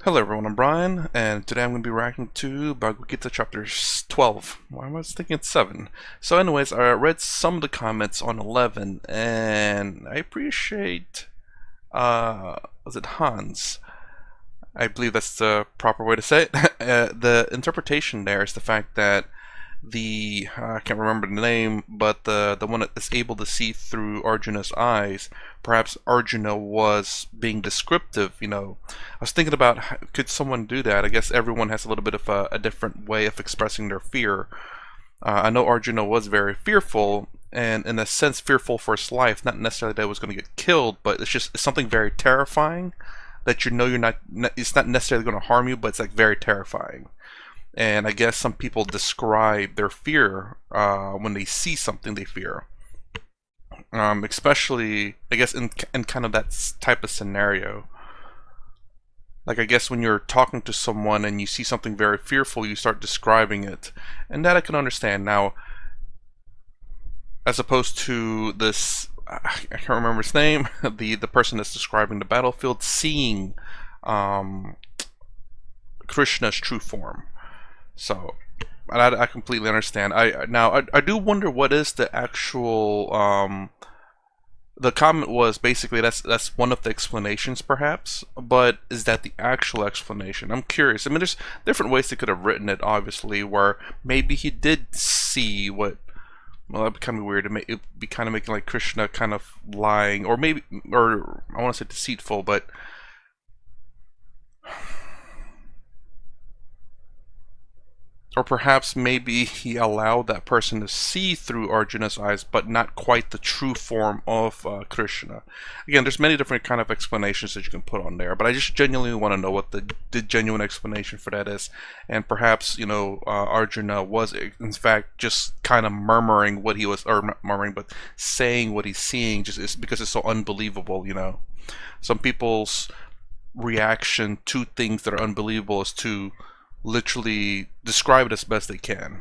Hello everyone, I'm Brian, and today I'm going to be reacting to Bhagavad Gita chapter 12. Why am I thinking it's 7? So anyways, I read some of the comments on 11, and I appreciate, was it Hans? I believe that's the proper way to say it. The interpretation there is the fact that I can't remember the name, but the one that is able to see through Arjuna's eyes, perhaps Arjuna was being descriptive. I was thinking about could someone do that? I guess everyone has a little bit of a different way of expressing their fear. I know Arjuna was very fearful, and in a sense fearful for his life, not necessarily that he was going to get killed, but it's something very terrifying that you're not, it's not necessarily going to harm you, but it's like very terrifying. And I guess some people describe their fear when they see something they fear. Especially, I guess, in kind of that type of scenario. Like, I guess when you're talking to someone and you see something very fearful, you start describing it. And that I can understand. Now, as opposed to this, I can't remember his name, the person that's describing the battlefield, seeing Krishna's true form. So, I completely understand. I do wonder what is the actual. The comment was basically that's one of the explanations, perhaps, but is that the actual explanation? I'm curious. I mean, there's different ways they could have written it, obviously, where maybe he did see what. Well, that'd be kind of weird. It'd be kind of making like Krishna kind of lying, or maybe, or I want to say deceitful, but. Or perhaps maybe he allowed that person to see through Arjuna's eyes, but not quite the true form of Krishna. Again, there's many different kind of explanations that you can put on there, but I just genuinely want to know what the genuine explanation for that is. And perhaps, Arjuna was in fact just kind of murmuring what he was, or not murmuring, but saying what he's seeing, just is because it's so unbelievable. Some people's reaction to things that are unbelievable is to literally describe it as best they can.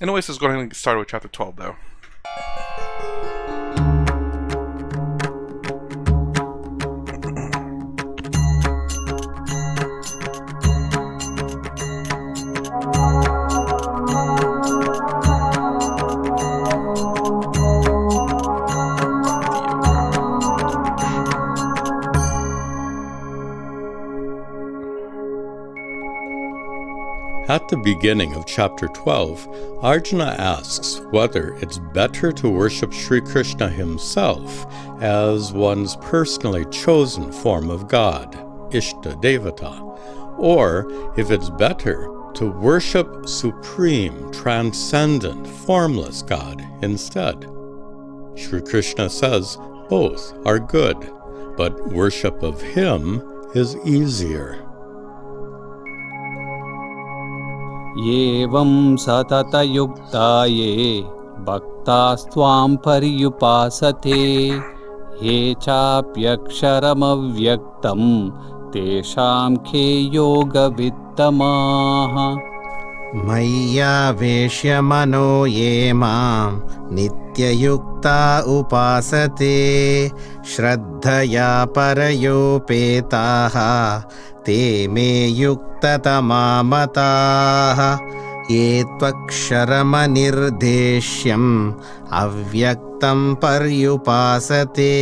Anyways, let's go ahead and get started with chapter 12 though. At the beginning of chapter 12, Arjuna asks whether it's better to worship Sri Krishna himself as one's personally chosen form of God, Ishta Devata, or if it's better to worship supreme, transcendent, formless God instead. Sri Krishna says both are good, but worship of him is easier. Evam satata ye bhaktastvām pariyupāsate ye chāpyaksharam avyaktam teshām ke yoga vittamaha. मय्यावेश्य मनो ये मां नित्ययुक्ता उपासते श्रद्धया परयोपेताः ते मे युक्ततमा मताः ये त्वक्षरमनिर्देश्यम् अव्यक्तं पर्युपासते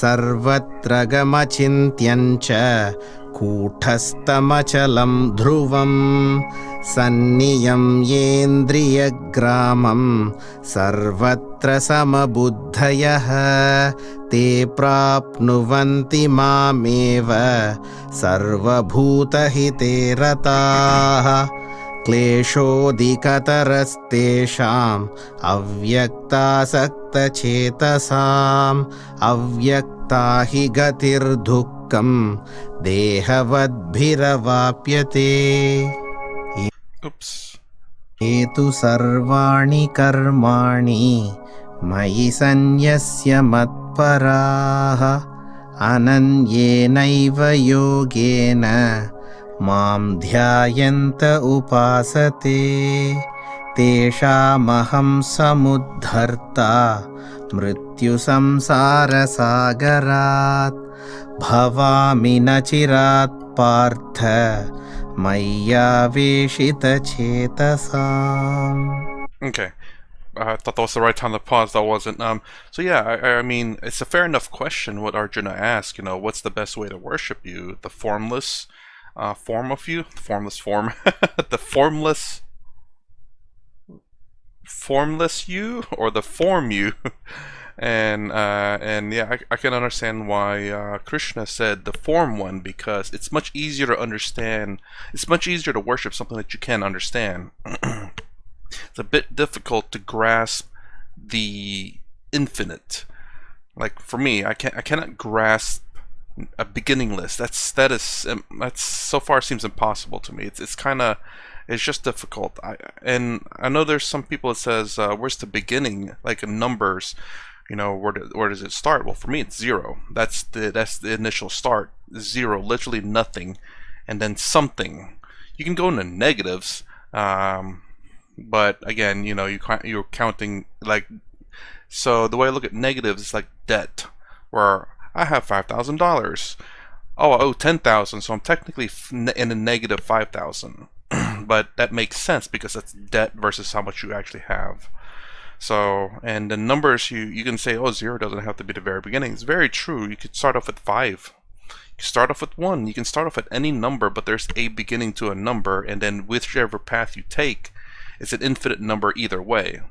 सर्वत्र गमचिन्त्यञ्च कूटस्थमचलं ध्रुवम् सन्नियम्येन्द्रियग्रामं सर्वत्र समबुद्धयः ते प्राप्नुवन्ति मामेव सर्वभूतहिते रताः क्लेशोऽधिकतरस्तेषाम् अव्यक्तासक्तचेतसाम् अव्यक्ता हि गतिर्दुःखम् देहवद्भिरवाप्यते ये तु सर्वाणि कर्माणि मयि सन्न्यस्य मत्पराः अनन्येनैव योगेन मां ध्यायन्त उपासते तेषामहं समुद्धर्ता मृत्युसंसारसागरात् भवामि न चिरात् Partha मय्यावेशितचेतसाम्. Okay. I thought that was the right time to pause. That wasn't. So yeah, I mean, it's a fair enough question what Arjuna asked. You know, what's the best way to worship you? The formless form of you? The formless form? The formless you? Or the form you? And yeah, I can understand why Krishna said the form one, because it's much easier to understand. It's much easier to worship something that you can understand. It's a bit difficult to grasp the infinite. Like for me, I cannot grasp a beginningless. That so far seems impossible to me. It's just difficult. I know there's some people that says where's the beginning, like in numbers, you know, where does it start? Well, for me it's zero. That's the initial start. Zero, literally nothing, and then something. You can go into negatives. But again, you know, you're counting, like, so the way I look at negatives is like debt, where I have $5,000. Oh, I owe 10,000, so I'm technically in a negative 5,000. But that makes sense because that's debt versus how much you actually have. So, and the numbers, you can say, oh, zero doesn't have to be the very beginning. It's very true. You could start off at 5. You start off with 1. You can start off at any number, but there's a beginning to a number, and then whichever path you take, it's an infinite number either way.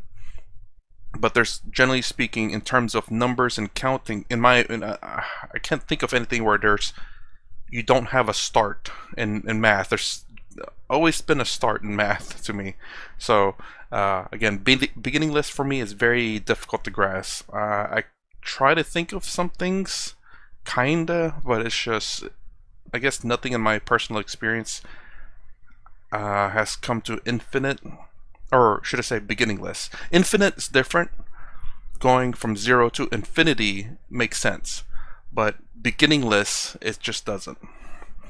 But there's, generally speaking, in terms of numbers and counting, I can't think of anything where you don't have a start in math. There's always been a start in math to me. So again, beginningless for me is very difficult to grasp. I try to think of some things, kinda, but it's just, I guess nothing in my personal experience has come to infinite. Or should I say beginningless? Infinite is different. Going from 0 to infinity makes sense. But beginningless, it just doesn't.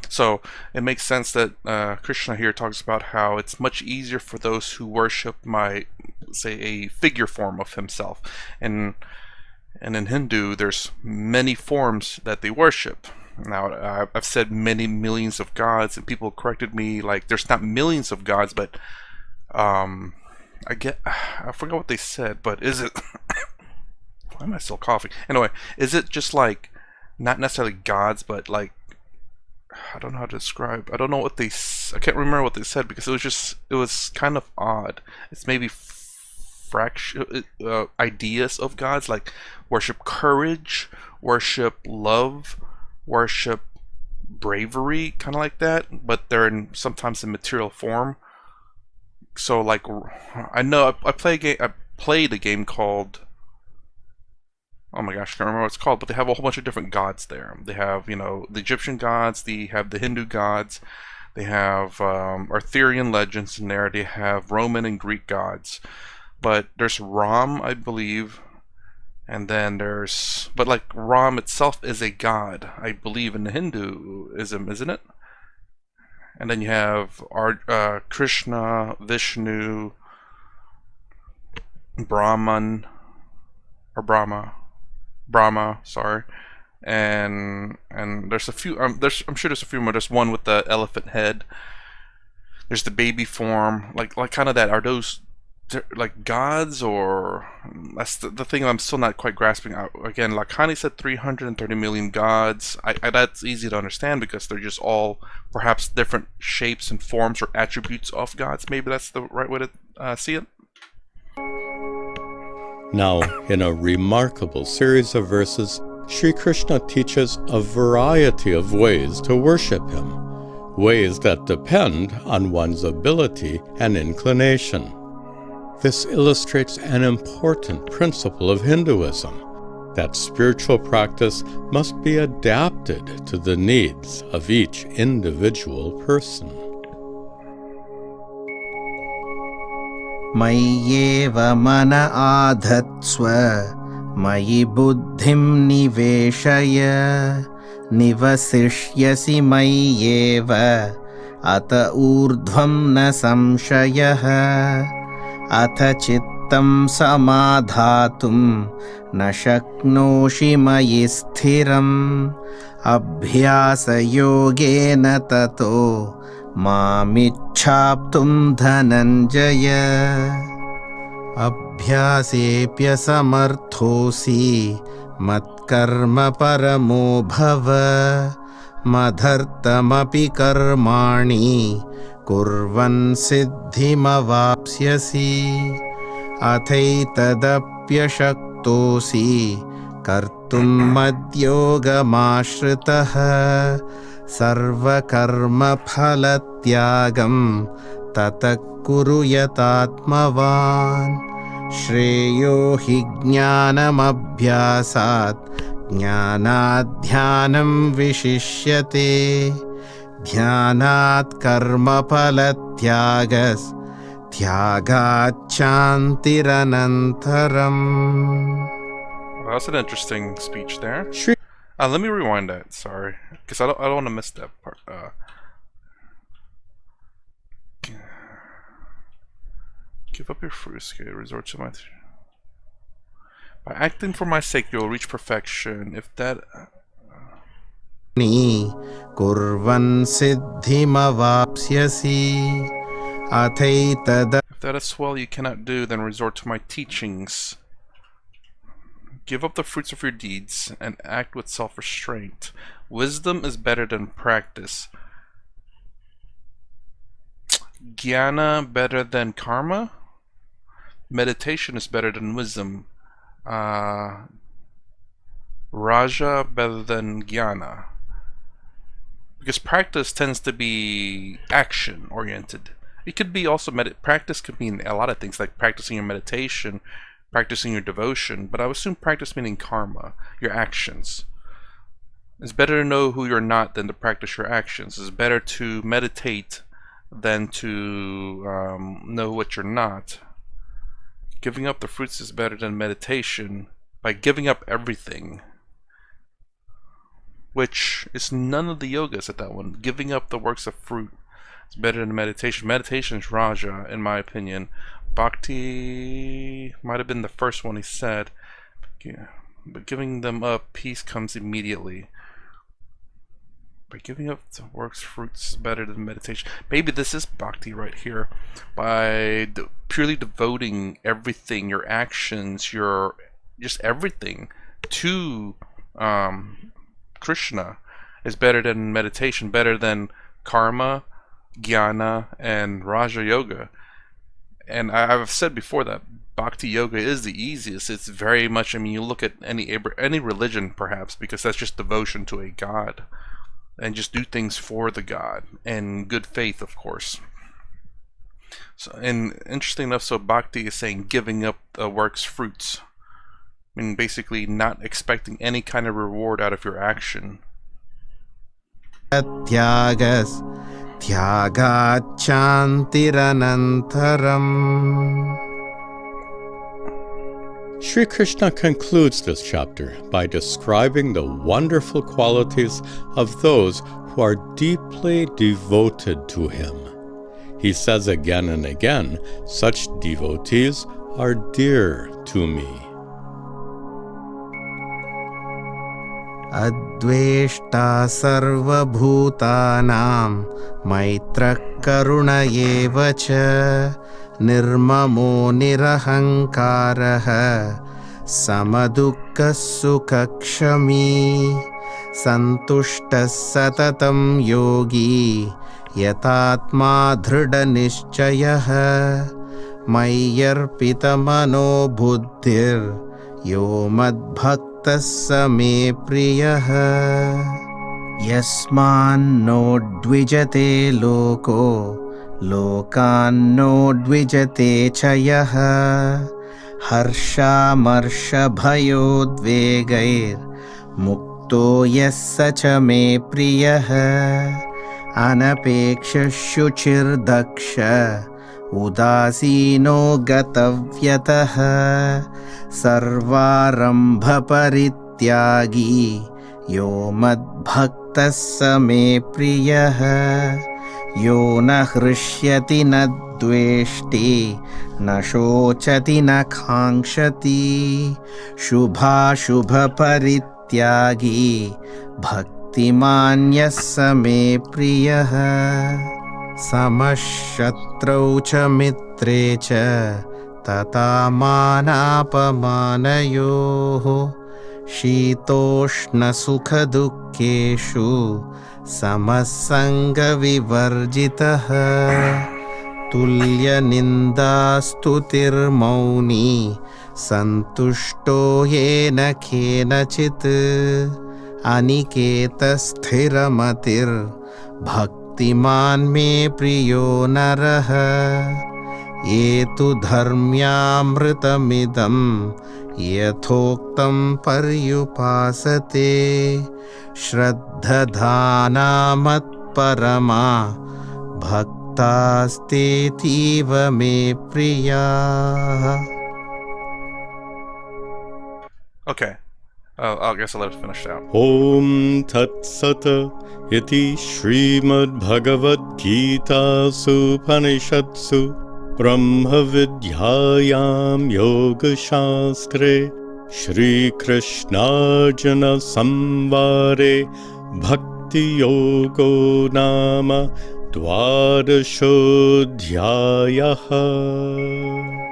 So it makes sense that Krishna here talks about how it's much easier for those who worship say, a figure form of himself. And in Hindu, there's many forms that they worship. Now, I've said many millions of gods, and people corrected me, like, there's not millions of gods, but I forgot what they said, but is it why am I still coughing? Anyway, is it just like not necessarily gods, but like, I don't know how to describe. I can't remember what they said because it was kind of odd. It's maybe ideas of gods, like worship courage, worship love, worship bravery, kind of like that, but they're sometimes in material form. So like, I know I played a game called, oh my gosh, I can't remember what it's called, but they have a whole bunch of different gods there. They have, you know, the Egyptian gods, they have the Hindu gods, they have Arthurian legends in there, they have Roman and Greek gods. But there's Ram, I believe, and then but like Ram itself is a god, I believe, in the Hinduism, isn't it? And then you have Krishna, Vishnu, Brahma, sorry, and there's a few. I'm sure there's a few more. There's one with the elephant head. There's the baby form, like kind of that. Are those like gods, or that's the thing I'm still not quite grasping out. Again, Lakhani said 330 million gods. That's easy to understand because they're just all perhaps different shapes and forms or attributes of gods. Maybe that's the right way to see it. Now, in a remarkable series of verses, Sri Krishna teaches a variety of ways to worship him, ways that depend on one's ability and inclination. This illustrates an important principle of Hinduism, that spiritual practice must be adapted to the needs of each individual person. Mayyeva mana adhatsva mayi buddhim niveshaya nivasishyasi mayyeva ata urdhvam na samshayah atha chittam samadhatum na shaknoshi mayi sthiram अभ्यासयोगेन ततो मामिच्छाप्तुं धनञ्जय अभ्यासेऽप्यसमर्थोऽसि मत्कर्म परमो भव मदर्थमपि कर्माणि कुर्वन् सिद्धिमवाप्स्यसि अथैतदप्यशक्तोऽसि कर्तुं मद्योगमाश्रितः सर्वकर्मफलत्यागं ततः कुरु यतात्मवान् श्रेयो हि ज्ञानमभ्यासात् ज्ञानाध्यानं विशिष्यते ध्यानात् कर्मफलत्यागाच्छान्तिरनन्तरम्. Well, that's an interesting speech there. Shri Let me rewind that. Sorry, because I don't want to miss that part. Give up your fruits, resort to my. By acting for my sake, you'll reach perfection. If that. कुर्वन् सिद्धिमवाप्स्यसि अथैतद. If that is well you cannot do, then resort to my teachings. Give up the fruits of your deeds and act with self-restraint. Wisdom is better than practice. Jnana better than karma. Meditation is better than wisdom. Raja better than jnana. Because practice tends to be action-oriented. It could be also practice could mean a lot of things, like practicing your meditation, practicing your devotion, but I would assume practice meaning karma, your actions. It's better to know who you're not than to practice your actions. It's better to meditate than to know what you're not. Giving up the fruits is better than meditation by giving up everything, which is none of the yogas at that one. Giving up the works of fruit is better than meditation. Meditation is Raja, in my opinion. Bhakti might have been the first one he said. Yeah. But giving them up, peace comes immediately. By giving up the works, fruits is better than meditation. Maybe this is Bhakti right here. By purely devoting everything, your actions, your just everything to Krishna is better than meditation, better than karma, jnana, and Raja Yoga. And I've said before that Bhakti Yoga is the easiest. It's very much, I mean, you look at any religion perhaps, because that's just devotion to a god. And just do things for the god. And good faith, of course. So, and interesting enough, so Bhakti is saying giving up the works fruits. I mean, basically not expecting any kind of reward out of your action. Sri Krishna concludes this chapter by describing the wonderful qualities of those who are deeply devoted to him. He says again and again, such devotees are dear to me. Adveshta sarvabhutanam maitra karuna eva cha nirmamo nirahankaraha samadukka sukakshami santushtas satatam yogi yatatma dhrida nischayah mayyarpita mano buddhir yo madbhakta तस्मे प्रियः यस्मान्नो द्विजते लोको लोकान्नो द्विजते च यः हर्षामर्षभयोद्वेगैर्मुक्तो यः स च मे प्रियः अनपेक्षशुचिर्दक्ष उदासीनो गतव्यतः सर्वारम्भपरित्यागी यो मद्भक्तः स मे प्रियः यो न हृष्यति न द्वेष्टि न शोचति न काङ्क्षति शुभाशुभपरित्यागी भक्तिमान् भक्तिमान्यः स मे प्रियः समशत्रौ च मित्रे च तथा मानापमानयोः शीतोष्णसुखदुःखेषु समः सङ्गविवर्जितः तुल्यनिन्दास्तुतिर्मौनी सन्तुष्टो येन केनचित् अनिकेतस्थिरमतिर्भक्तिमान् मे प्रियो नरः ये तु धर्म्यामृतमिदं यथोक्तं पर्युपासते श्रद्धधानामत्परमा भक्तास्तेतीव मे प्रियाः. Okay. I guess I'll let it finish out. Om Tat Sat Iti Srimad Bhagavad Gita Upanishadsu Brahma Vidyayam Yoga Shastre Shri Krishnarjuna Samvare Bhakti Yogo Nama Dvadashodhyayaha.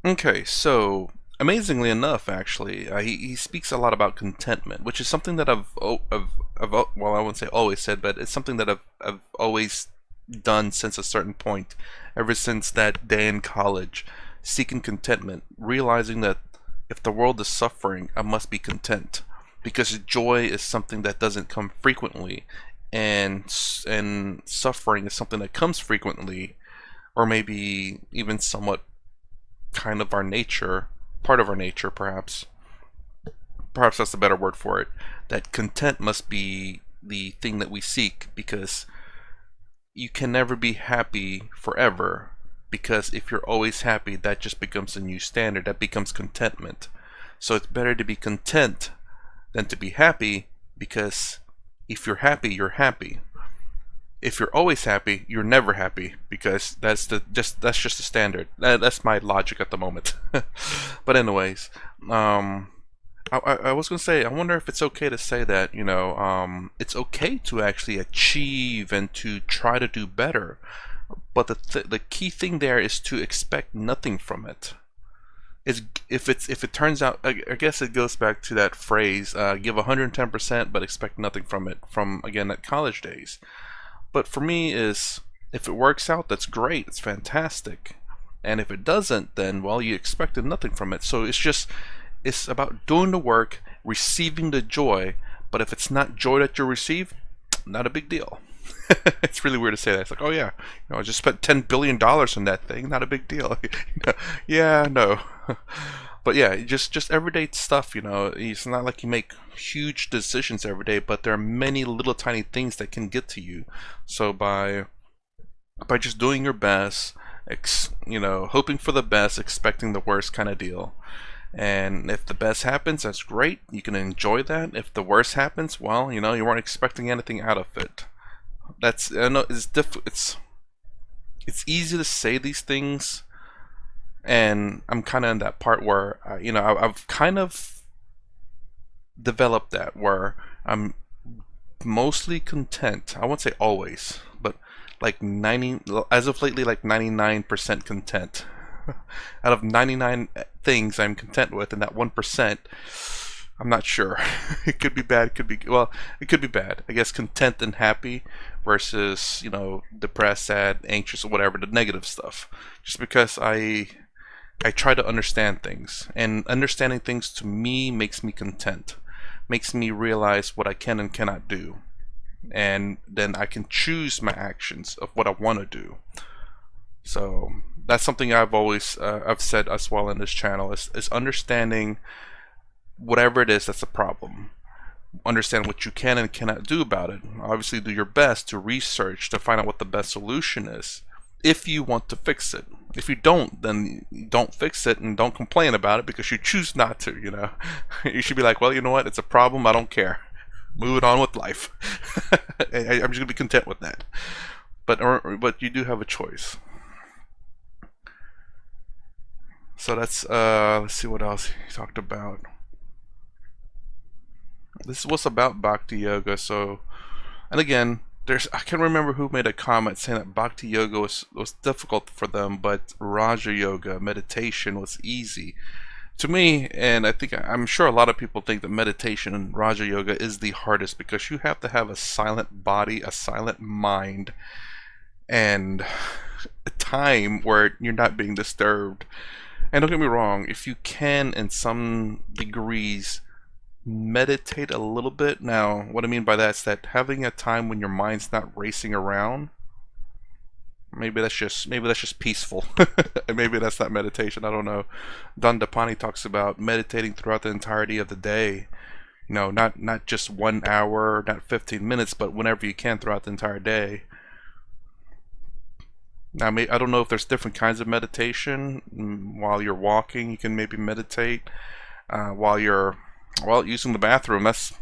Okay, so amazingly enough, actually, he speaks a lot about contentment, which is something that well, I wouldn't say always said, but it's something that I've always done since a certain point, ever since that day in college, seeking contentment, realizing that if the world is suffering, I must be content, because joy is something that doesn't come frequently, and suffering is something that comes frequently, or maybe even somewhat kind of our nature, part of our nature, perhaps that's a better word for it, that content must be the thing that we seek, because you can never be happy forever, because if you're always happy, that just becomes a new standard, that becomes contentment. So it's better to be content than to be happy, because if you're happy, you're happy. If you're always happy, you're never happy, because that's just the standard. That's my logic at the moment. But anyways, I was gonna say, I wonder if it's okay to say that, it's okay to actually achieve and to try to do better, but the key thing there is to expect nothing from it. If it turns out, I guess it goes back to that phrase, give 110% but expect nothing from it, from again at college days. But for me is, if it works out, that's great, it's fantastic. And if it doesn't, then, well, you expected nothing from it. So it's about doing the work, receiving the joy, but if it's not joy that you receive, not a big deal. It's really weird to say that. It's like, oh yeah, I just spent $10 billion on that thing, not a big deal. Yeah, no. But yeah, just everyday stuff, it's not like you make huge decisions every day, but there are many little tiny things that can get to you. So by just doing your best, hoping for the best, expecting the worst kind of deal. And if the best happens, that's great, you can enjoy that. If the worst happens, well, you weren't expecting anything out of it. I know it's easy to say these things, and I'm kind of in that part where I've kind of developed that, where I'm mostly content. I won't say always, but like as of lately, like 99% content. Out of 99 things I'm content with, and that 1%, I'm not sure. It could be bad, it could be bad. I guess content and happy versus, depressed, sad, anxious, or whatever, the negative stuff. Just because I try to understand things, and understanding things to me makes me content, makes me realize what I can and cannot do, and then I can choose my actions of what I want to do. So that's something I've always I've said as well in this channel, is understanding whatever it is that's a problem. Understand what you can and cannot do about it. Obviously do your best to research to find out what the best solution is, if you want to fix it. If you don't, then don't fix it and don't complain about it, because you choose not to, You should be like, well, you know what, it's a problem, I don't care. Moving on with life. I'm just gonna be content with that. But you do have a choice. So that's let's see what else he talked about. this was about Bhakti Yoga, so, and again, I can't remember who made a comment saying that Bhakti Yoga was difficult for them, but Raja Yoga, meditation, was easy. To me, and I'm sure a lot of people think that meditation and Raja Yoga is the hardest because you have to have a silent body, a silent mind, and a time where you're not being disturbed. And don't get me wrong, if you can, in some degrees, meditate a little bit. Now, what I mean by that is that having a time when your mind's not racing around, maybe that's just peaceful. And maybe that's not meditation. I don't know. Dandapani talks about meditating throughout the entirety of the day. You know, not just 1 hour, not 15 minutes, but whenever you can throughout the entire day. Now, I don't know if there's different kinds of meditation. While you're walking, you can maybe meditate. While using the bathroom, that's,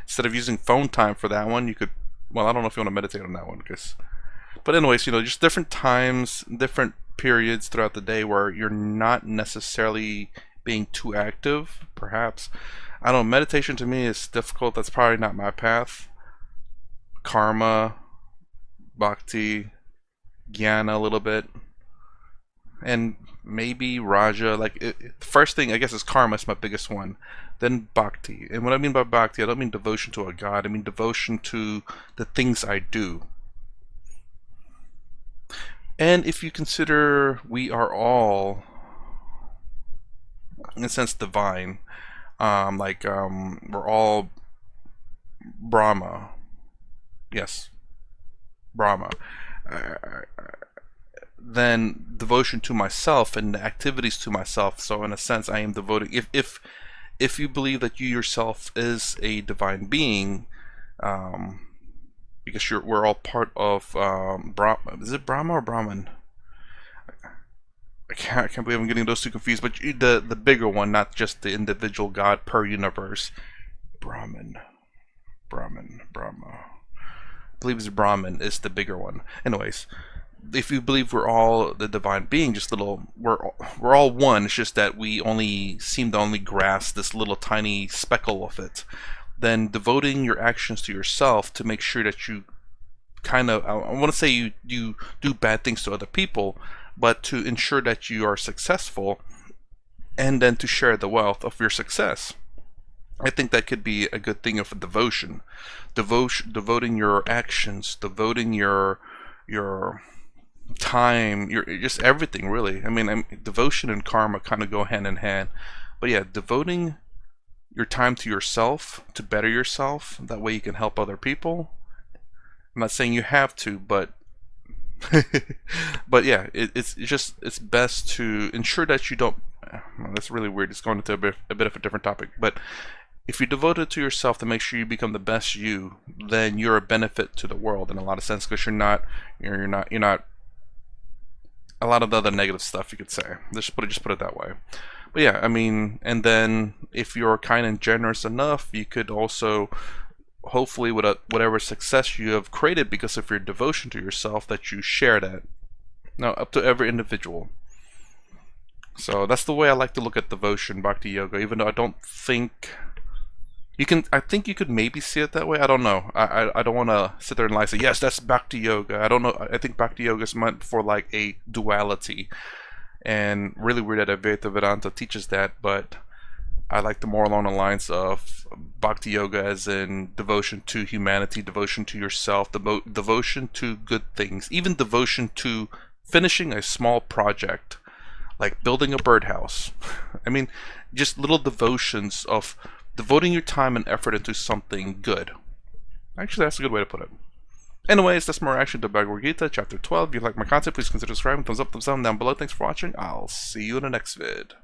instead of using phone time for that one, you could, well, I don't know if you want to meditate on that one, but anyways, you know, just different times, different periods throughout the day where you're not necessarily being too active, perhaps. I don't know, meditation to me is difficult. That's probably not my path. Karma, bhakti, jnana a little bit, and maybe Raja. Like, the first thing I guess is karma is my biggest one, then bhakti. And what I mean by bhakti, I don't mean devotion to a god, I mean devotion to the things I do. And if you consider we are all, in a sense, divine, we're all Brahma. Yes, Brahma. Then devotion to myself and the activities to myself. So in a sense, I am devoting. If you believe that you yourself is a divine being, because we're all part of Brahma. Is it Brahma or Brahman? I can't believe I'm getting those two confused. But the bigger one, not just the individual god per universe. Brahma. I believe it's Brahman is the bigger one. Anyways, if you believe we're all the divine being, we're all one. It's just that we only seem to only grasp this little tiny speckle of it. Then devoting your actions to yourself to make sure that you kind of, I want to say you do bad things to other people, but to ensure that you are successful, and then to share the wealth of your success. I think that could be a good thing of a devotion. Devoting your actions, devoting your time, your just everything, really. I mean, devotion and karma kind of go hand in hand. But yeah, devoting your time to yourself, to better yourself, that way you can help other people. I'm not saying you have to, but but yeah, it's best to ensure that you don't, well, that's really weird, it's going into a bit of a different topic, but if you devote it to yourself to make sure you become the best you, then you're a benefit to the world in a lot of sense, because you're not a lot of the other negative stuff, you could say. Just put it that way. But yeah, I mean, and then if you're kind and generous enough, you could also, hopefully, with whatever success you have created because of your devotion to yourself, that you share that. Now, up to every individual. So that's the way I like to look at devotion, Bhakti Yoga, even though I don't think you can. I think you could maybe see it that way. I don't know. I don't want to sit there and lie and say, yes, that's Bhakti Yoga. I don't know. I think Bhakti Yoga is meant for like a duality. And really weird that Advaita Vedanta teaches that, but I like the more along the lines of Bhakti Yoga as in devotion to humanity, devotion to yourself, devotion to good things, even devotion to finishing a small project, like building a birdhouse. I mean, just little devotions of devoting your time and effort into something good. Actually, that's a good way to put it. Anyways, that's my reaction to Bhagavad Gita, Chapter 12. If you like my content, please consider subscribing. Thumbs up, thumbs down below. Thanks for watching. I'll see you in the next vid.